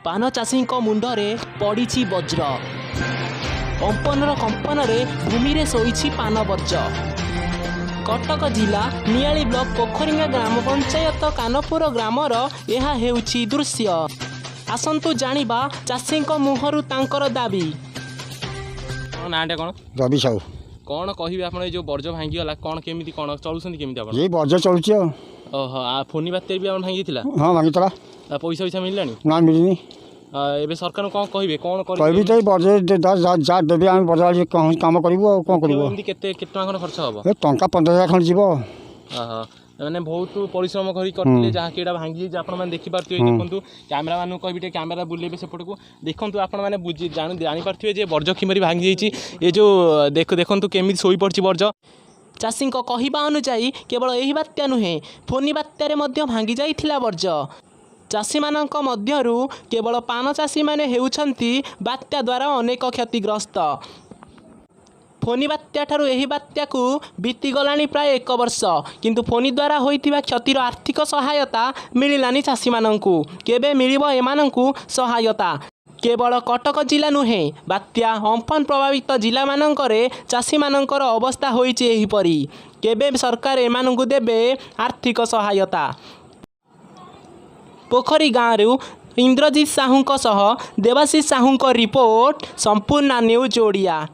पान चाषी मुंडरे पड़ी वज्र अंपनर कंपन भूमि रे शोइछि पान वर्ज। कटक जिला नियाली ब्लॉक पोखरिंगा ग्राम पंचायत कानपुर ग्रामर यह हेउछि दृश्य। आसंतु जानिबा चाषी मुहरु तांकर दाबी। नाटा कौन रवि साहू कौन कहे आप जो वर्ज भांगी गला कौन केमी कौन चलुँच केमी ये वर्ज चलुची ओहो फोनी बात्या भी भांगी हाँ भांगी पैसा पैसा मिलला ना मिलनी एबे सरकार कौन कहे कौन कहबी तो वर्ज जा देवी आम बजार काम करूँ कौन कर केते खर्च हम टंका 15,000 खंड जीव मैंने बहुत परिश्रम करते जहाँ कि भांगी आपने देखिपे देखूँ कैमेरा मानू कह कैमेरा बुलेबे सेपट को देखूँ आपने बुझी जानीपे वर्ज किमरी भांगी ये जो देखूँ केमी शोई पड़ी वर्ज। चाषी कहवा अनुजाई केवल यही बात्या नुहे फोनी बात्यारे भांगी जाइथिला वर्ज। चाषी मानक मध्यरु केवल पान चाषी माने हेउछंती बात्या द्वारा अनेक क्षतिग्रस्त। फोनी बात्या ठारू एही बात्या को बीतीगलानी प्राय 1 वर्ष किंतु फोनी द्वारा होइतिबा क्षतिर आर्थिक सहायता मिलिलानी चाषी मानंकु। केबे मिलिबो एमानंकु सहायता? केवल कटक जिला नुहे बात्या अम्फन प्रभावित जिला मानंकरे चाषी मानंकर अवस्था होइछि एहिपरि। केबे सरकार एमानंकु देबे आर्थिक सहायता? पोखरी गाँव इंद्रजीत साहू सह देवाशीष साहू रिपोर्ट संपूर्ण न्यूज ओडिया।